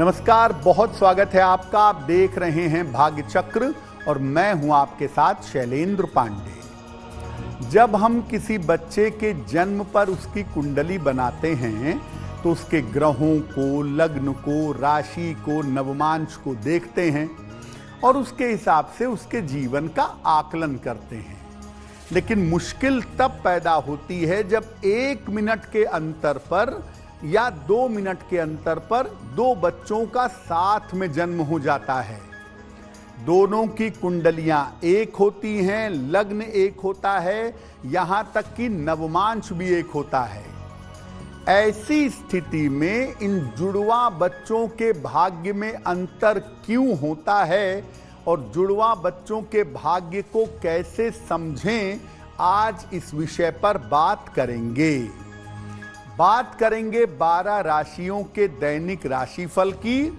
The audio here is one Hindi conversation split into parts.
नमस्कार, बहुत स्वागत है आपका। आप देख रहे हैं भाग्य चक्र और मैं हूं आपके साथ शैलेंद्र पांडे। जब हम किसी बच्चे के जन्म पर उसकी कुंडली बनाते हैं तो उसके ग्रहों को, लग्न को, राशि को, नवमांश को देखते हैं और उसके हिसाब से उसके जीवन का आकलन करते हैं। लेकिन मुश्किल तब पैदा होती है जब 1 मिनट के अंतर पर या 2 मिनट के अंतर पर 2 बच्चों का साथ में जन्म हो जाता है। दोनों की कुंडलियां एक होती हैं, लग्न एक होता है, यहां तक कि नवमांश भी एक होता है। ऐसी स्थिति में इन जुड़वा बच्चों के भाग्य में अंतर क्यों होता है और जुड़वा बच्चों के भाग्य को कैसे समझें, आज इस विषय पर बात करेंगे। बात करेंगे 12 राशियों के दैनिक राशिफल की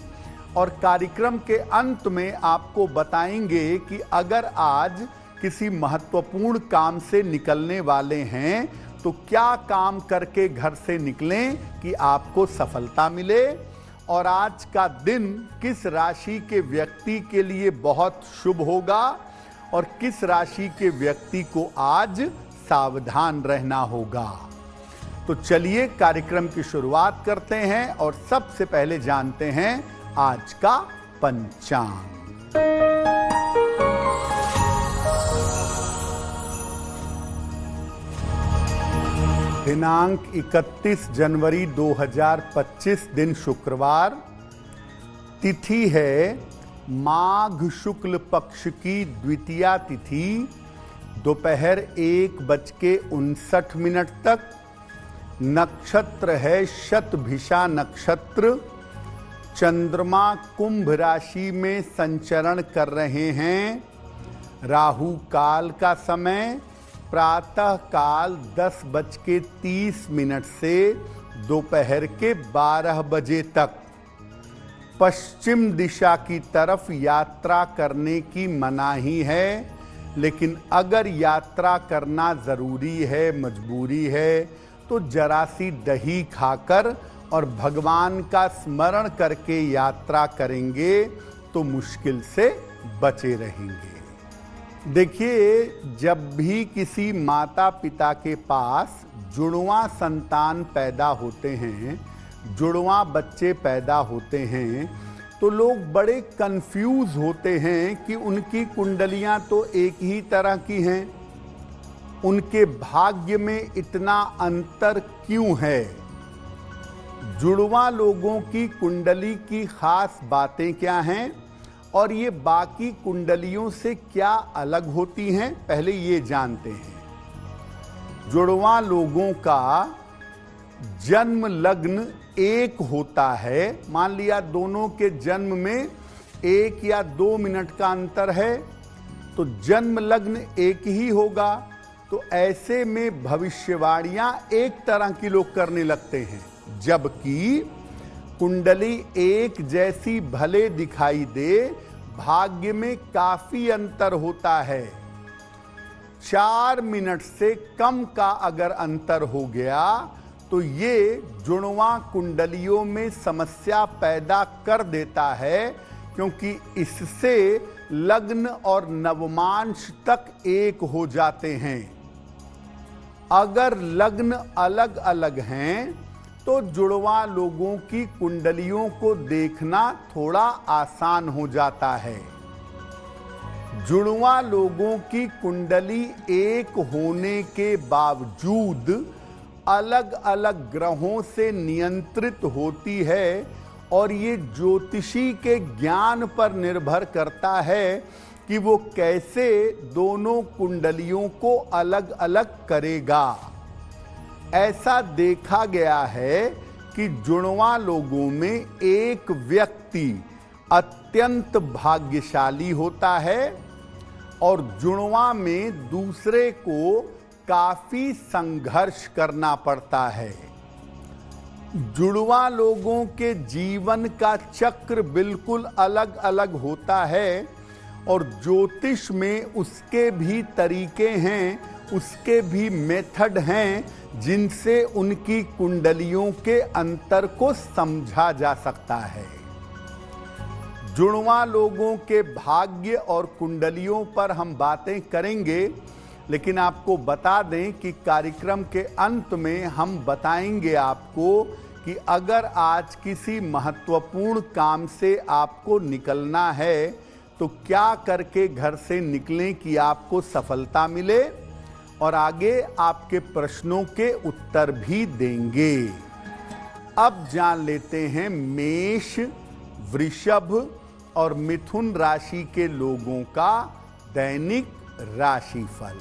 और कार्यक्रम के अंत में आपको बताएंगे कि अगर आज किसी महत्वपूर्ण काम से निकलने वाले हैं तो क्या काम करके घर से निकलें कि आपको सफलता मिले, और आज का दिन किस राशि के व्यक्ति के लिए बहुत शुभ होगा और किस राशि के व्यक्ति को आज सावधान रहना होगा। तो चलिए कार्यक्रम की शुरुआत करते हैं और सबसे पहले जानते हैं आज का पंचांग। दिनांक 31 जनवरी 2025, दिन शुक्रवार। तिथि है माघ शुक्ल पक्ष की द्वितीया तिथि, दोपहर 1:59 तक। नक्षत्र है शतभिषा नक्षत्र। चंद्रमा कुंभ राशि में संचरण कर रहे हैं। राहु काल का समय प्रातः काल 10:30 से दोपहर के 12 बजे तक। पश्चिम दिशा की तरफ यात्रा करने की मनाही है, लेकिन अगर यात्रा करना जरूरी है, मजबूरी है, तो जरा सी दही खाकर और भगवान का स्मरण करके यात्रा करेंगे तो मुश्किल से बचे रहेंगे। देखिए, जब भी किसी माता पिता के पास जुड़वा संतान पैदा होते हैं, जुड़वा बच्चे पैदा होते हैं, तो लोग बड़े कंफ्यूज होते हैं कि उनकी कुंडलियां तो एक ही तरह की हैं, उनके भाग्य में इतना अंतर क्यों है। जुड़वा लोगों की कुंडली की खास बातें क्या हैं और ये बाकी कुंडलियों से क्या अलग होती हैं, पहले ये जानते हैं। जुड़वा लोगों का जन्म लग्न एक होता है। मान लिया दोनों के जन्म में 1 या 2 मिनट का अंतर है तो जन्म लग्न एक ही होगा। तो ऐसे में भविष्यवाणियां एक तरह की लोग करने लगते हैं, जबकि कुंडली एक जैसी भले दिखाई दे, भाग्य में काफी अंतर होता है। 4 मिनट से कम का अगर अंतर हो गया तो ये जुड़वा कुंडलियों में समस्या पैदा कर देता है, क्योंकि इससे लग्न और नवमांश तक एक हो जाते हैं। अगर लग्न अलग अलग हैं तो जुड़वा लोगों की कुंडलियों को देखना थोड़ा आसान हो जाता है। जुड़वा लोगों की कुंडली एक होने के बावजूद अलग अलग ग्रहों से नियंत्रित होती है और ये ज्योतिषी के ज्ञान पर निर्भर करता है कि वो कैसे दोनों कुंडलियों को अलग अलग करेगा। ऐसा देखा गया है कि जुड़वा लोगों में एक व्यक्ति अत्यंत भाग्यशाली होता है और जुड़वा में दूसरे को काफी संघर्ष करना पड़ता है। जुड़वा लोगों के जीवन का चक्र बिल्कुल अलग अलग होता है और ज्योतिष में उसके भी तरीके हैं, उसके भी मेथड हैं जिनसे उनकी कुंडलियों के अंतर को समझा जा सकता है। जुड़वा लोगों के भाग्य और कुंडलियों पर हम बातें करेंगे, लेकिन आपको बता दें कि कार्यक्रम के अंत में हम बताएंगे आपको कि अगर आज किसी महत्वपूर्ण काम से आपको निकलना है तो क्या करके घर से निकलें कि आपको सफलता मिले, और आगे आपके प्रश्नों के उत्तर भी देंगे। अब जान लेते हैं मेष, वृषभ और मिथुन राशि के लोगों का दैनिक राशिफल।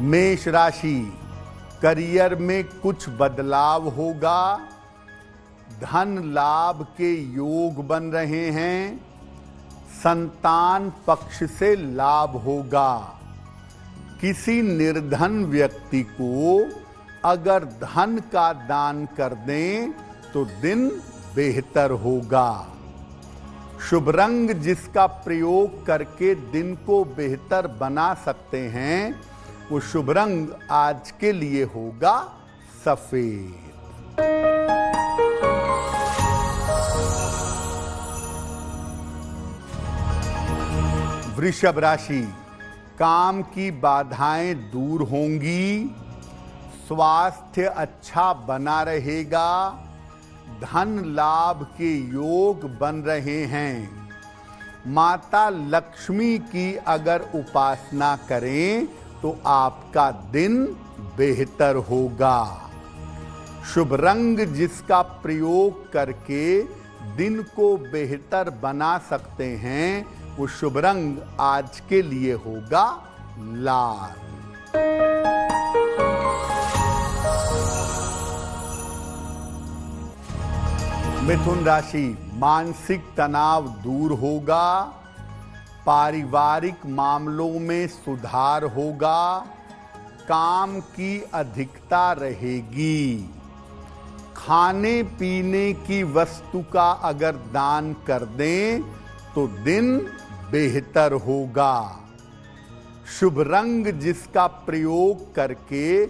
मेष राशि, करियर में कुछ बदलाव होगा, धन लाभ के योग बन रहे हैं, संतान पक्ष से लाभ होगा। किसी निर्धन व्यक्ति को अगर धन का दान कर दें तो दिन बेहतर होगा। शुभ रंग जिसका प्रयोग करके दिन को बेहतर बना सकते हैं, वो शुभ रंग आज के लिए होगा सफेद। वृषभ राशि, काम की बाधाएं दूर होंगी, स्वास्थ्य अच्छा बना रहेगा, धन लाभ के योग बन रहे हैं। माता लक्ष्मी की अगर उपासना करें तो आपका दिन बेहतर होगा। शुभ रंग जिसका प्रयोग करके दिन को बेहतर बना सकते हैं, वो शुभ रंग आज के लिए होगा लाल। मिथुन राशि, मानसिक तनाव दूर होगा, पारिवारिक मामलों में सुधार होगा, काम की अधिकता रहेगी। खाने पीने की वस्तु का अगर दान कर दें तो दिन बेहतर होगा। शुभ रंग जिसका प्रयोग करके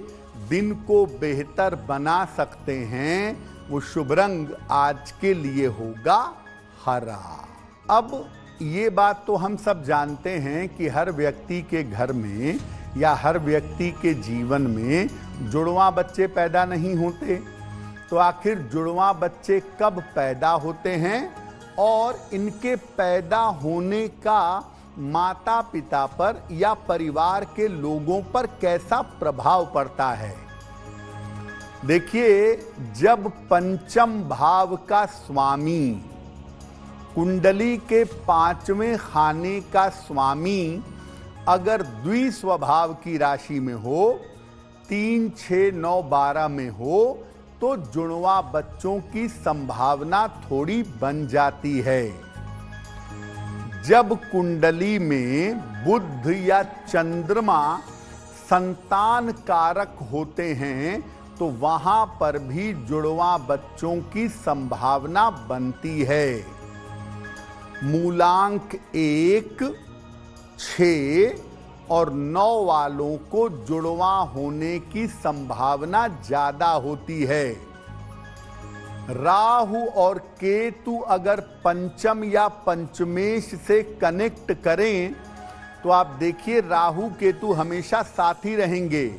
दिन को बेहतर बना सकते हैं, वो शुभ रंग आज के लिए होगा हरा। अब ये बात तो हम सब जानते हैं कि हर व्यक्ति के घर में या हर व्यक्ति के जीवन में जुड़वा बच्चे पैदा नहीं होते। तो आखिर जुड़वा बच्चे कब पैदा होते हैं और इनके पैदा होने का माता पिता पर या परिवार के लोगों पर कैसा प्रभाव पड़ता है? देखिए, जब पंचम भाव का स्वामी, कुंडली के 5वें खाने का स्वामी अगर द्विस्वभाव की राशि में हो, 3, 6, 9, 12 में हो, तो जुड़वा बच्चों की संभावना थोड़ी बन जाती है। जब कुंडली में बुध या चंद्रमा संतान कारक होते हैं तो वहां पर भी जुड़वा बच्चों की संभावना बनती है। मूलांक 1, 6 और 9 वालों को जुड़वा होने की संभावना ज्यादा होती है। राहु और केतु अगर पंचम या पंचमेश से कनेक्ट करें तो आप देखिए राहु केतु हमेशा साथ ही रहेंगे,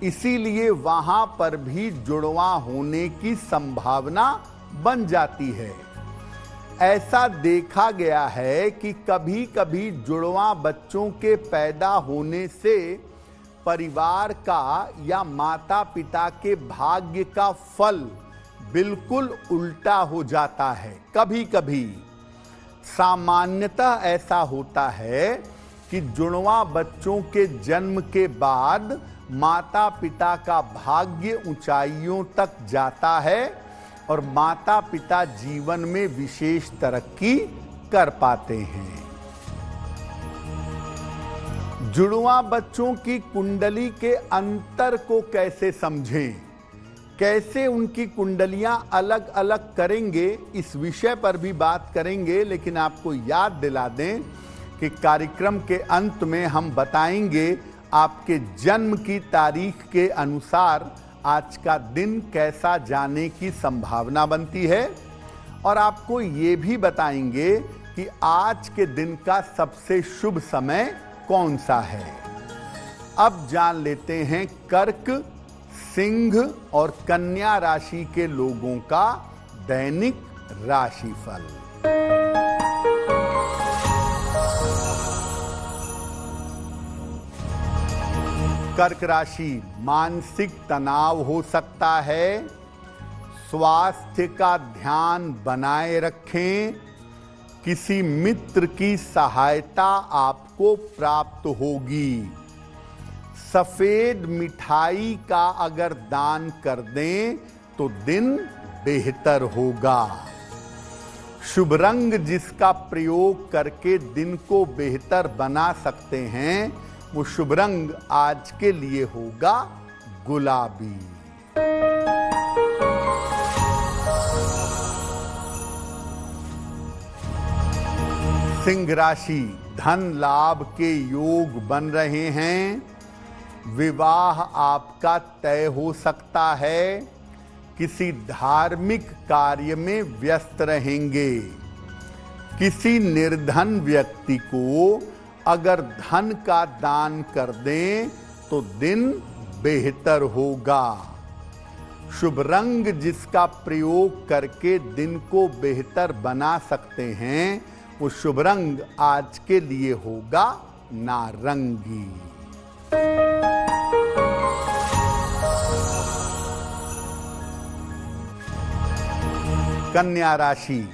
इसीलिए वहां पर भी जुड़वा होने की संभावना बन जाती है। ऐसा देखा गया है कि कभी कभी जुड़वा बच्चों के पैदा होने से परिवार का या माता पिता के भाग्य का फल बिल्कुल उल्टा हो जाता है। कभी कभी सामान्यतः ऐसा होता है कि जुड़वा बच्चों के जन्म के बाद माता पिता का भाग्य ऊंचाइयों तक जाता है और माता पिता जीवन में विशेष तरक्की कर पाते हैं। जुड़वा बच्चों की कुंडली के अंतर को कैसे समझें, कैसे उनकी कुंडलियां अलग अलग करेंगे, इस विषय पर भी बात करेंगे। लेकिन आपको याद दिला दें कि कार्यक्रम के अंत में हम बताएंगे आपके जन्म की तारीख के अनुसार आज का दिन कैसा जाने की संभावना बनती है, और आपको ये भी बताएंगे कि आज के दिन का सबसे शुभ समय कौन सा है। अब जान लेते हैं कर्क, सिंह और कन्या राशि के लोगों का दैनिक राशिफल। कर्क राशि, मानसिक तनाव हो सकता है। स्वास्थ्य का ध्यान बनाए रखें। किसी मित्र की सहायता आपको प्राप्त होगी। सफेद मिठाई का अगर दान कर दें तो दिन बेहतर होगा। शुभ रंग जिसका प्रयोग करके दिन को बेहतर बना सकते हैं, वो शुभ रंग आज के लिए होगा गुलाबी। सिंह राशि, धन लाभ के योग बन रहे हैं। विवाह आपका तय हो सकता है। किसी धार्मिक कार्य में व्यस्त रहेंगे। किसी निर्धन व्यक्ति को अगर धन का दान कर दें तो दिन बेहतर होगा। शुभ रंग जिसका प्रयोग करके दिन को बेहतर बना सकते हैं, वो शुभ रंग आज के लिए होगा नारंगी। कन्या राशि,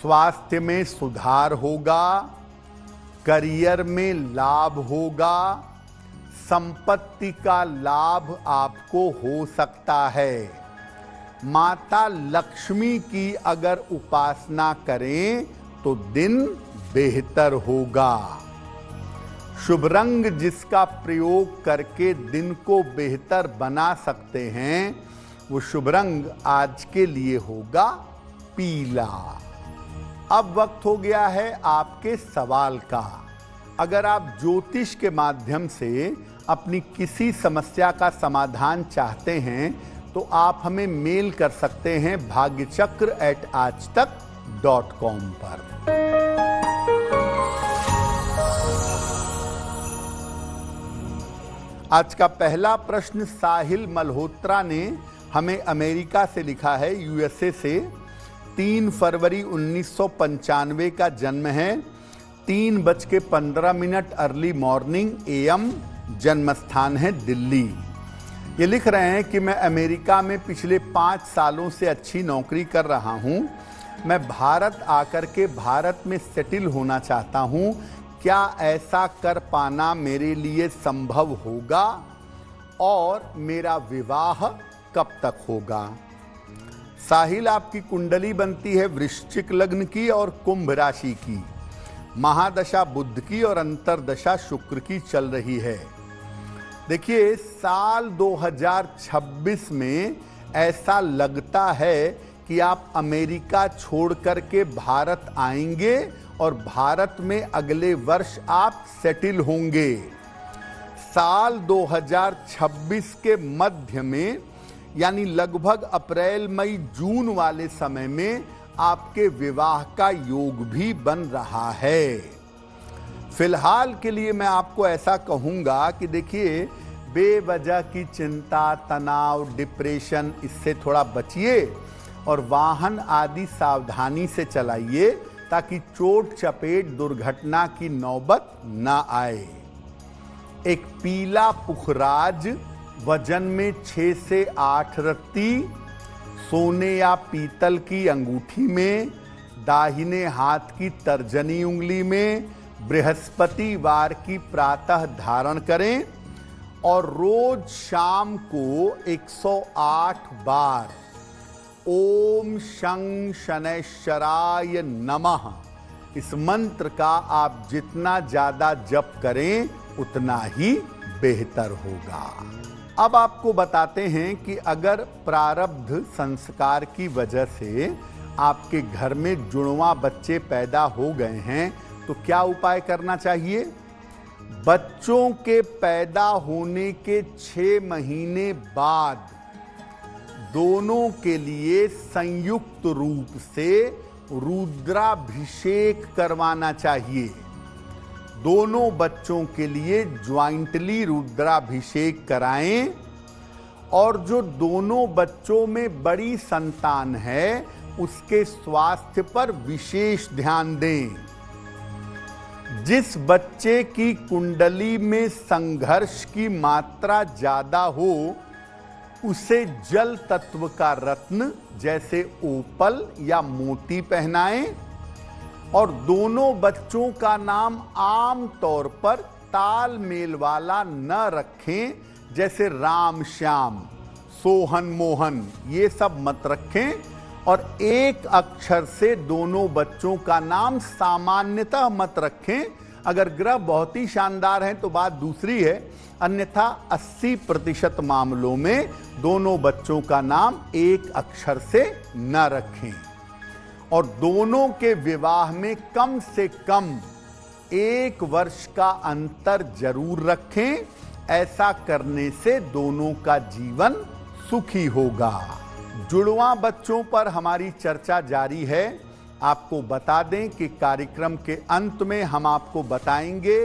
स्वास्थ्य में सुधार होगा। करियर में लाभ होगा। संपत्ति का लाभ आपको हो सकता है। माता लक्ष्मी की अगर उपासना करें तो दिन बेहतर होगा। शुभ रंग जिसका प्रयोग करके दिन को बेहतर बना सकते हैं, वो शुभ रंग आज के लिए होगा पीला। अब वक्त हो गया है आपके सवाल का। अगर आप ज्योतिष के माध्यम से अपनी किसी समस्या का समाधान चाहते हैं तो आप हमें मेल कर सकते हैं bhagyachakra@aajtak.com पर। आज का पहला प्रश्न साहिल मल्होत्रा ने हमें अमेरिका से लिखा है, यूएसए से। 3 फरवरी 1995 का जन्म है। 3:15 अर्ली मॉर्निंग AM जन्म स्थान है दिल्ली। ये लिख रहे हैं कि मैं अमेरिका में पिछले 5 सालों से अच्छी नौकरी कर रहा हूं। मैं भारत आकर के भारत में सेटिल होना चाहता हूं। क्या ऐसा कर पाना मेरे लिए संभव होगा और मेरा विवाह कब तक होगा? साहिल, आपकी कुंडली बनती है वृश्चिक लग्न की और कुंभ राशि की। महादशा बुध की और अंतरदशा शुक्र की चल रही है। देखिए, साल 2026 में ऐसा लगता है कि आप अमेरिका छोड़ करके भारत आएंगे और भारत में अगले वर्ष आप सेटिल होंगे। साल 2026 के मध्य में, यानी लगभग अप्रैल मई जून वाले समय में आपके विवाह का योग भी बन रहा है। फिलहाल के लिए मैं आपको ऐसा कहूंगा कि देखिए, बेवजह की चिंता, तनाव, डिप्रेशन, इससे थोड़ा बचिए और वाहन आदि सावधानी से चलाइए ताकि चोट चपेट दुर्घटना की नौबत ना आए। एक पीला पुखराज वजन में 6 से 8 रत्ती सोने या पीतल की अंगूठी में, दाहिने हाथ की तर्जनी उंगली में बृहस्पतिवार की प्रातः धारण करें और रोज शाम को 108 बार ओम शं शनैश्चराय नमः इस मंत्र का आप जितना ज्यादा जप करें उतना ही बेहतर होगा। अब आपको बताते हैं कि अगर प्रारब्ध संस्कार की वजह से आपके घर में जुड़वा बच्चे पैदा हो गए हैं तो क्या उपाय करना चाहिए। बच्चों के पैदा होने के 6 महीने बाद दोनों के लिए संयुक्त रूप से रुद्राभिषेक करवाना चाहिए। दोनों बच्चों के लिए ज्वाइंटली रुद्राभिषेक कराएं और जो दोनों बच्चों में बड़ी संतान है उसके स्वास्थ्य पर विशेष ध्यान दें। जिस बच्चे की कुंडली में संघर्ष की मात्रा ज्यादा हो उसे जल तत्व का रत्न जैसे ओपल या मोती पहनाएं और दोनों बच्चों का नाम आम तौर पर तालमेल वाला न रखें, जैसे राम श्याम, सोहन मोहन, ये सब मत रखें। और एक अक्षर से दोनों बच्चों का नाम सामान्यतः मत रखें। अगर ग्रह बहुत ही शानदार हैं तो बात दूसरी है, अन्यथा 80% मामलों में दोनों बच्चों का नाम एक अक्षर से न रखें। और दोनों के विवाह में कम से कम 1 वर्ष का अंतर जरूर रखें। ऐसा करने से दोनों का जीवन सुखी होगा। जुड़वां बच्चों पर हमारी चर्चा जारी है। आपको बता दें कि कार्यक्रम के अंत में हम आपको बताएंगे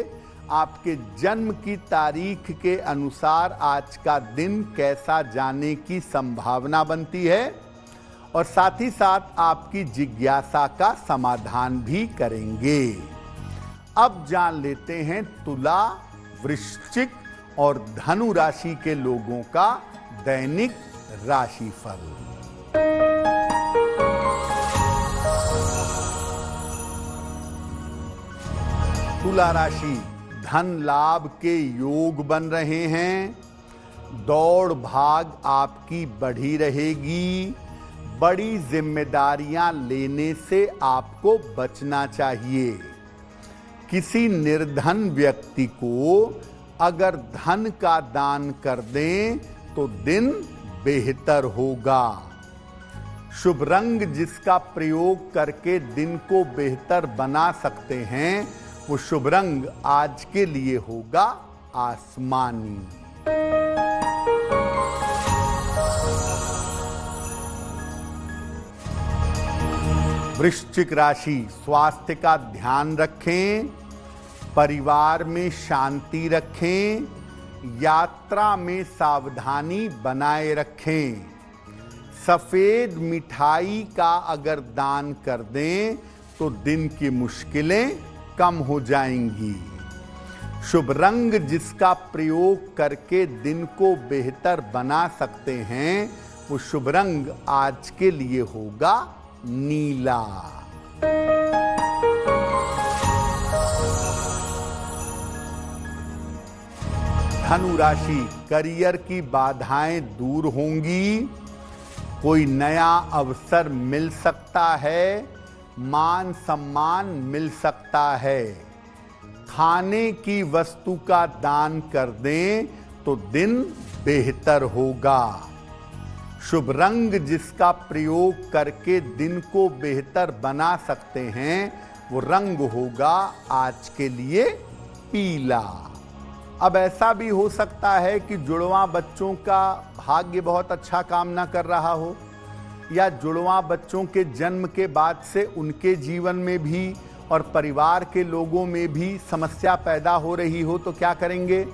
आपके जन्म की तारीख के अनुसार आज का दिन कैसा जाने की संभावना बनती है और साथ ही साथ आपकी जिज्ञासा का समाधान भी करेंगे। अब जान लेते हैं तुला, वृश्चिक और धनु राशि के लोगों का दैनिक राशिफल। तुला राशि, धन लाभ के योग बन रहे हैं। दौड़ भाग आपकी बढ़ी रहेगी। बड़ी जिम्मेदारियां लेने से आपको बचना चाहिए। किसी निर्धन व्यक्ति को अगर धन का दान कर दें तो दिन बेहतर होगा। शुभ रंग जिसका प्रयोग करके दिन को बेहतर बना सकते हैं वो शुभ रंग आज के लिए होगा आसमानी। वृश्चिक राशि, स्वास्थ्य का ध्यान रखें, परिवार में शांति रखें, यात्रा में सावधानी बनाए रखें। सफेद मिठाई का अगर दान कर दें तो दिन की मुश्किलें कम हो जाएंगी। शुभ रंग जिसका प्रयोग करके दिन को बेहतर बना सकते हैं वो शुभ रंग आज के लिए होगा नीला। धनु राशि, करियर की बाधाएं दूर होंगी। कोई नया अवसर मिल सकता है, मान सम्मान मिल सकता है। खाने की वस्तु का दान कर दें तो दिन बेहतर होगा। शुभ रंग जिसका प्रयोग करके दिन को बेहतर बना सकते हैं वो रंग होगा आज के लिए पीला। अब ऐसा भी हो सकता है कि जुड़वां बच्चों का भाग्य बहुत अच्छा काम ना कर रहा हो या जुड़वां बच्चों के जन्म के बाद से उनके जीवन में भी और परिवार के लोगों में भी समस्या पैदा हो रही हो तो क्या करेंगे?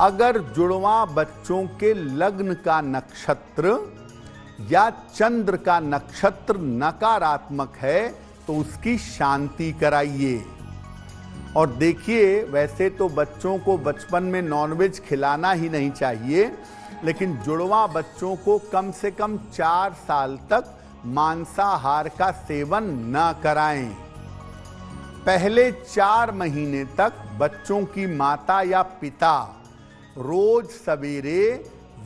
अगर जुड़वां बच्चों के लग्न का नक्षत्र या चंद्र का नक्षत्र नकारात्मक है तो उसकी शांति कराइए। और देखिए, वैसे तो बच्चों को बचपन में नॉनवेज खिलाना ही नहीं चाहिए, लेकिन जुड़वां बच्चों को कम से कम 4 साल तक मांसाहार का सेवन न कराएं। पहले 4 महीने तक बच्चों की माता या पिता रोज सवेरे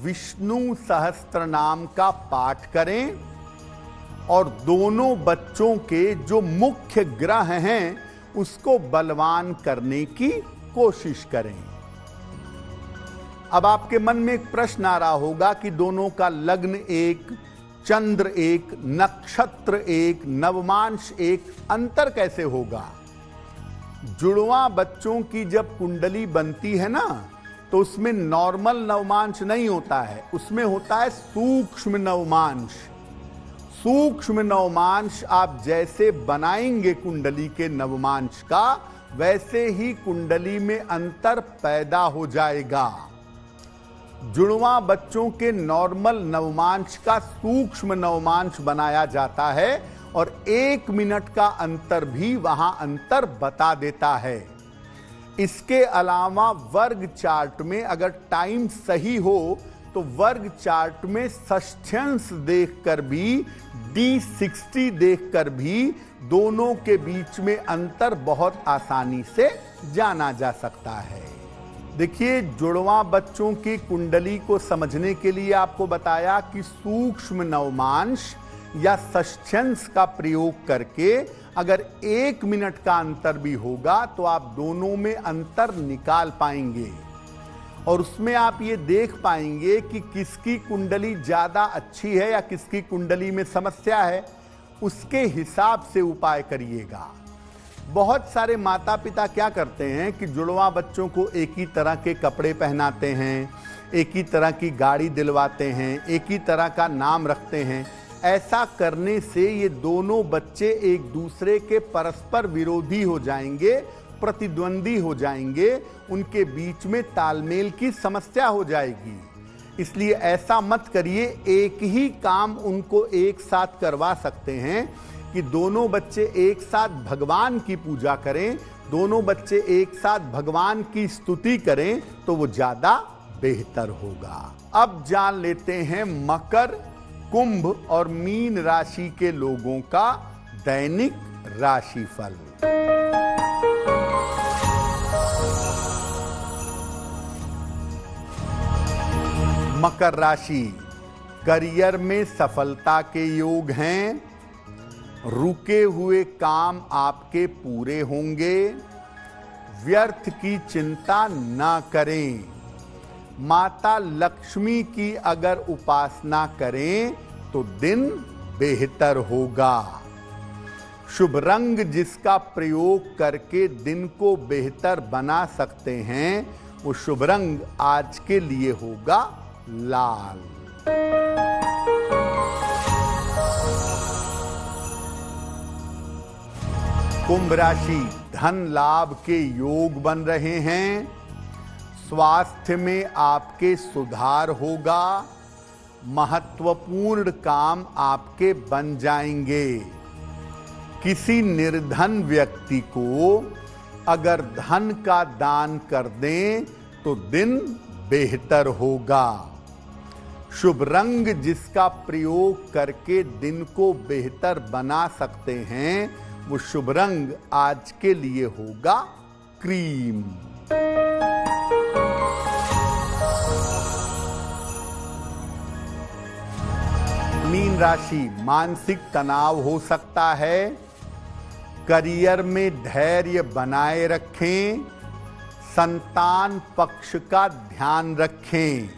विष्णु सहस्त्र नाम का पाठ करें और दोनों बच्चों के जो मुख्य ग्रह हैं उसको बलवान करने की कोशिश करें। अब आपके मन में एक प्रश्न आ रहा होगा कि दोनों का लग्न एक, चंद्र एक, नक्षत्र एक, नवमांश एक, अंतर कैसे होगा? जुड़वा बच्चों की जब कुंडली बनती है ना, तो उसमें नॉर्मल नवमांश नहीं होता है, उसमें होता है सूक्ष्म नवमांश। सूक्ष्म नवमांश आप जैसे बनाएंगे कुंडली के नवमांश का, वैसे ही कुंडली में अंतर पैदा हो जाएगा। जुड़वा बच्चों के नॉर्मल नवमांश का सूक्ष्म नवमांश बनाया जाता है और 1 मिनट का अंतर भी वहां अंतर बता देता है। इसके अलावा वर्ग चार्ट में अगर टाइम सही हो तो वर्ग चार्ट में षष्ठ्यांश देखकर भी, D60 देखकर भी दोनों के बीच में अंतर बहुत आसानी से जाना जा सकता है। देखिए, जुड़वा बच्चों की कुंडली को समझने के लिए आपको बताया कि सूक्ष्म नवमांश या षष्ठ्यांश का प्रयोग करके अगर 1 मिनट का अंतर भी होगा तो आप दोनों में अंतर निकाल पाएंगे और उसमें आप ये देख पाएंगे कि किसकी कुंडली ज्यादा अच्छी है या किसकी कुंडली में समस्या है, उसके हिसाब से उपाय करिएगा। बहुत सारे माता पिता क्या करते हैं कि जुड़वा बच्चों को एक ही तरह के कपड़े पहनाते हैं, एक ही तरह की गाड़ी दिलवाते हैं, एक ही तरह का नाम रखते हैं। ऐसा करने से ये दोनों बच्चे एक दूसरे के परस्पर विरोधी हो जाएंगे, प्रतिद्वंदी हो जाएंगे, उनके बीच में तालमेल की समस्या हो जाएगी। इसलिए ऐसा मत करिए। एक ही काम उनको एक साथ करवा सकते हैं कि दोनों बच्चे एक साथ भगवान की पूजा करें, दोनों बच्चे एक साथ भगवान की स्तुति करें तो वो ज्यादा बेहतर होगा। अब जान लेते हैं मकर, कुंभ और मीन राशि के लोगों का दैनिक राशिफल। मकर राशि, करियर में सफलता के योग हैं, रुके हुए काम आपके पूरे होंगे, व्यर्थ की चिंता ना करें। माता लक्ष्मी की अगर उपासना करें तो दिन बेहतर होगा। शुभ रंग जिसका प्रयोग करके दिन को बेहतर बना सकते हैं, वो शुभ रंग आज के लिए होगा लाल। कुंभ राशि, धन लाभ के योग बन रहे हैं, स्वास्थ्य में आपके सुधार होगा, महत्वपूर्ण काम आपके बन जाएंगे। किसी निर्धन व्यक्ति को अगर धन का दान कर दें तो दिन बेहतर होगा। शुभ रंग जिसका प्रयोग करके दिन को बेहतर बना सकते हैं, वो शुभ रंग आज के लिए होगा क्रीम। मीन राशि, मानसिक तनाव हो सकता है, करियर में धैर्य बनाए रखें, संतान पक्ष का ध्यान रखें।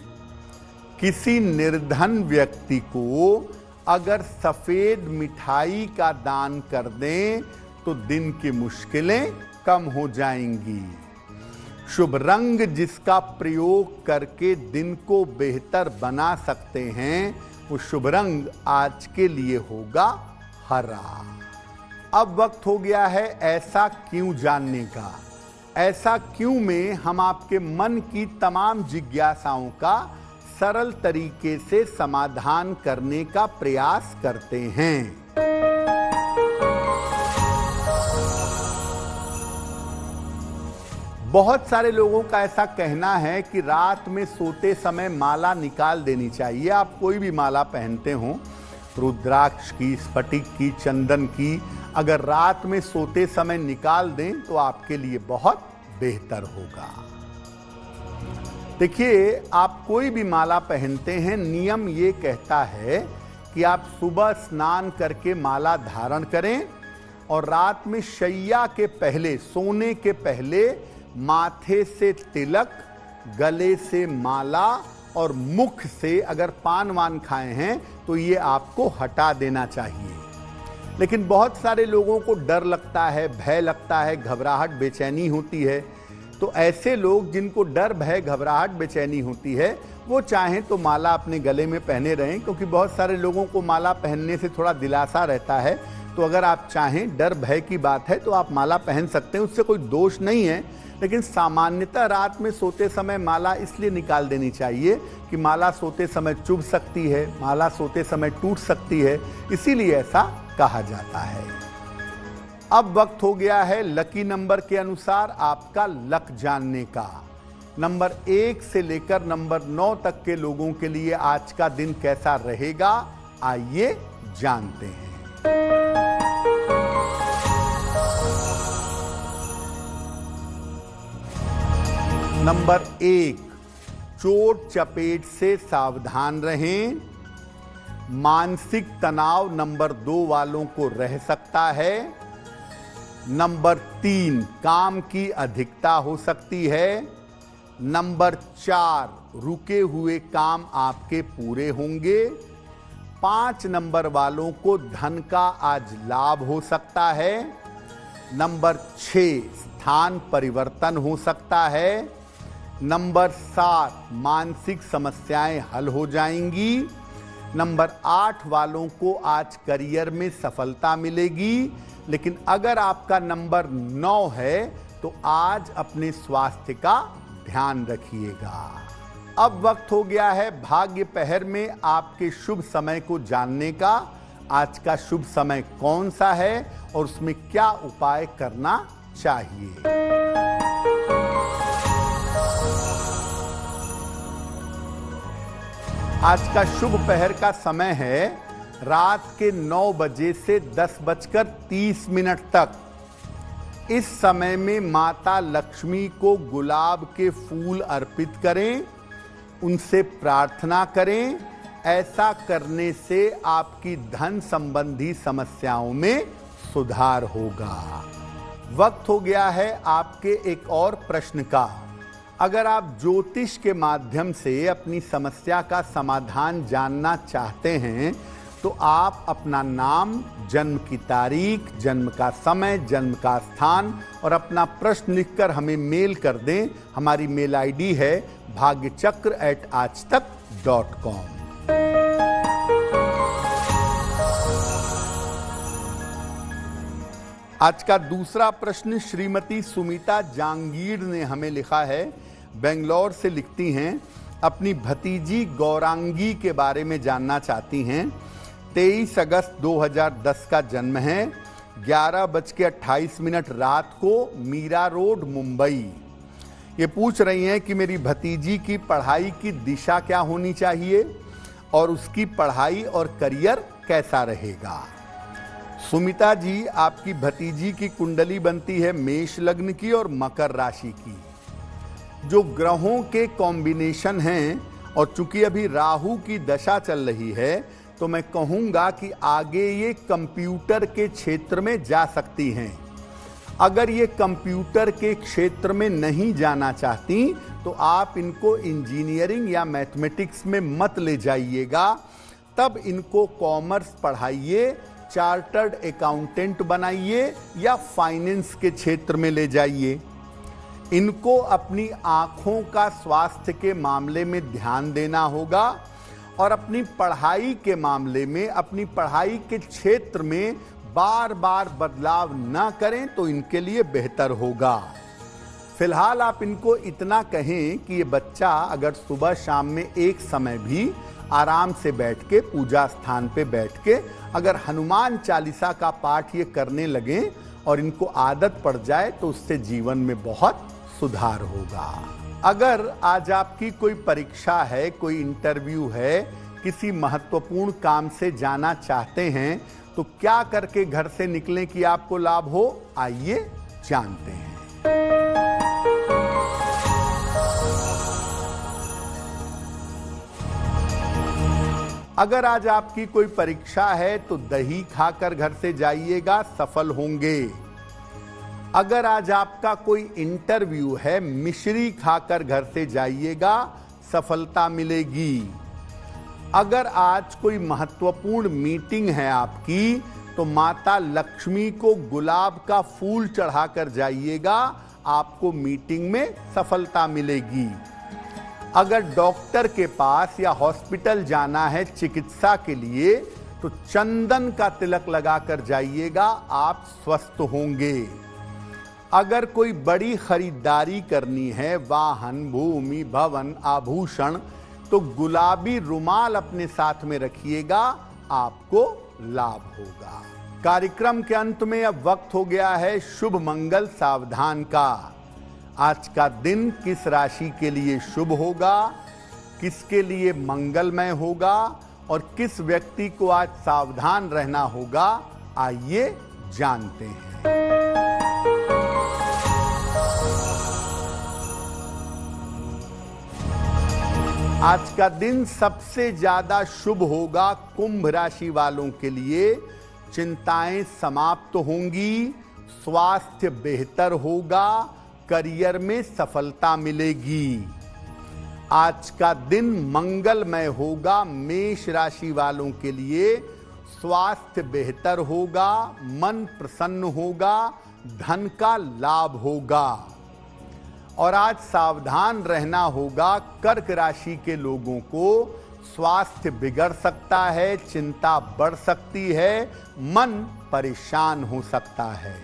किसी निर्धन व्यक्ति को अगर सफेद मिठाई का दान कर दें तो दिन की मुश्किलें कम हो जाएंगी। शुभ रंग जिसका प्रयोग करके दिन को बेहतर बना सकते हैं, वो शुभ रंग आज के लिए होगा हरा। अब वक्त हो गया है ऐसा क्यों जानने का। ऐसा क्यों में हम आपके मन की तमाम जिज्ञासाओं का सरल तरीके से समाधान करने का प्रयास करते हैं। बहुत सारे लोगों का ऐसा कहना है कि रात में सोते समय माला निकाल देनी चाहिए। आप कोई भी माला पहनते हो, रुद्राक्ष की, स्फटिक की, चंदन की, अगर रात में सोते समय निकाल दें तो आपके लिए बहुत बेहतर होगा। देखिए, आप कोई भी माला पहनते हैं, नियम ये कहता है कि आप सुबह स्नान करके माला धारण करें और रात में शैया के पहले, सोने के पहले माथे से तिलक, गले से माला और मुख से अगर पान वान खाए हैं तो ये आपको हटा देना चाहिए। लेकिन बहुत सारे लोगों को डर लगता है, भय लगता है, घबराहट बेचैनी होती है। तो ऐसे लोग जिनको डर भय घबराहट बेचैनी होती है वो चाहें तो माला अपने गले में पहने रहें, क्योंकि बहुत सारे लोगों को माला पहनने से थोड़ा दिलासा रहता है। तो अगर आप चाहें, डर भय की बात है तो आप माला पहन सकते हैं, उससे कोई दोष नहीं है। लेकिन सामान्यतः रात में सोते समय माला इसलिए निकाल देनी चाहिए कि माला सोते समय चुभ सकती है, माला सोते समय टूट सकती है, इसीलिए ऐसा कहा जाता है। अब वक्त हो गया है लकी नंबर के अनुसार आपका लक जानने का। नंबर 1 से लेकर नंबर 9 तक के लोगों के लिए आज का दिन कैसा रहेगा, आइए जानते हैं। नंबर 1, चोट चपेट से सावधान रहें। मानसिक तनाव नंबर 2 वालों को रह सकता है। नंबर 3, काम की अधिकता हो सकती है। नंबर 4, रुके हुए काम आपके पूरे होंगे। 5 नंबर वालों को धन का आज लाभ हो सकता है। नंबर 6, स्थान परिवर्तन हो सकता है। नंबर 7, मानसिक समस्याएं हल हो जाएंगी। नंबर 8 वालों को आज करियर में सफलता मिलेगी। लेकिन अगर आपका नंबर 9 है तो आज अपने स्वास्थ्य का ध्यान रखिएगा। अब वक्त हो गया है भाग्य पहर में आपके शुभ समय को जानने का। आज का शुभ समय कौन सा है और उसमें क्या उपाय करना चाहिए। आज का शुभ पहर का समय है रात के 9 बजे से 10:30 तक। इस समय में माता लक्ष्मी को गुलाब के फूल अर्पित करें, उनसे प्रार्थना करें। ऐसा करने से आपकी धन संबंधी समस्याओं में सुधार होगा। वक्त हो गया है आपके एक और प्रश्न का। अगर आप ज्योतिष के माध्यम से अपनी समस्या का समाधान जानना चाहते हैं तो आप अपना नाम, जन्म की तारीख, जन्म का समय, जन्म का स्थान और अपना प्रश्न लिखकर हमें मेल कर दें। हमारी मेल आईडी है bhagyachakra@aajtak.com। आज का दूसरा प्रश्न श्रीमती सुमिता जांगीर ने हमें लिखा है। बेंगलोर से लिखती हैं, अपनी भतीजी गौरांगी के बारे में जानना चाहती हैं। 23 अगस्त 2010 का जन्म है। 11:28 रात को, मीरा रोड, मुंबई। ये पूछ रही हैं कि मेरी भतीजी की पढ़ाई की दिशा क्या होनी चाहिए और उसकी पढ़ाई और करियर कैसा रहेगा। सुमिता जी, आपकी भतीजी की कुंडली बनती है मेष लग्न की और मकर राशि की। जो ग्रहों के कॉम्बिनेशन हैं और चूंकि अभी राहु की दशा चल रही है तो मैं कहूंगा कि आगे ये कंप्यूटर के क्षेत्र में जा सकती हैं। अगर ये कंप्यूटर के क्षेत्र में नहीं जाना चाहती तो आप इनको इंजीनियरिंग या मैथमेटिक्स में मत ले जाइएगा। तब इनको कॉमर्स पढ़ाइए, चार्टर्ड अकाउंटेंट बनाइए या फाइनेंस के क्षेत्र में ले जाइए। इनको अपनी आंखों का स्वास्थ्य के मामले में ध्यान देना होगा और अपनी पढ़ाई के मामले में, अपनी पढ़ाई के क्षेत्र में बार बार बदलाव ना करें तो इनके लिए बेहतर होगा। फिलहाल आप इनको इतना कहें कि ये बच्चा अगर सुबह शाम में एक समय भी आराम से बैठ के, पूजा स्थान पे बैठ के अगर हनुमान चालीसा का पाठ ये करने लगें और इनको आदत पड़ जाए तो उससे जीवन में बहुत सुधार होगा। अगर आज आपकी कोई परीक्षा है, कोई इंटरव्यू है, किसी महत्वपूर्ण काम से जाना चाहते हैं तो क्या करके घर से निकलें कि आपको लाभ हो, आइए जानते हैं। अगर आज आपकी कोई परीक्षा है तो दही खाकर घर से जाइएगा, सफल होंगे। अगर आज आपका कोई इंटरव्यू है, मिश्री खाकर घर से जाइएगा, सफलता मिलेगी। अगर आज कोई महत्वपूर्ण मीटिंग है आपकी तो माता लक्ष्मी को गुलाब का फूल चढ़ाकर जाइएगा, आपको मीटिंग में सफलता मिलेगी। अगर डॉक्टर के पास या हॉस्पिटल जाना है चिकित्सा के लिए तो चंदन का तिलक लगाकर जाइएगा, आप स्वस्थ होंगे। अगर कोई बड़ी खरीदारी करनी है, वाहन, भूमि, भवन, आभूषण, तो गुलाबी रुमाल अपने साथ में रखिएगा, आपको लाभ होगा। कार्यक्रम के अंत में अब वक्त हो गया है शुभ मंगल सावधान का। आज का दिन किस राशि के लिए शुभ होगा, किसके लिए मंगलमय होगा और किस व्यक्ति को आज सावधान रहना होगा, आइए जानते हैं। आज का दिन सबसे ज्यादा शुभ होगा कुंभ राशि वालों के लिए। चिंताएं समाप्त होंगी, स्वास्थ्य बेहतर होगा, करियर में सफलता मिलेगी। आज का दिन मंगलमय होगा मेष राशि वालों के लिए। स्वास्थ्य बेहतर होगा, मन प्रसन्न होगा, धन का लाभ होगा। और आज सावधान रहना होगा कर्क राशि के लोगों को। स्वास्थ्य बिगड़ सकता है, चिंता बढ़ सकती है, मन परेशान हो सकता है।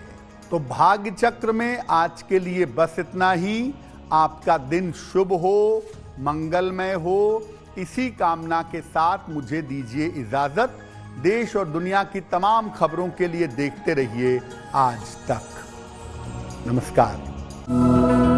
तो भाग्य चक्र में आज के लिए बस इतना ही। आपका दिन शुभ हो, मंगलमय हो, इसी कामना के साथ मुझे दीजिए इजाजत। देश और दुनिया की तमाम खबरों के लिए देखते रहिए आज तक। नमस्कार।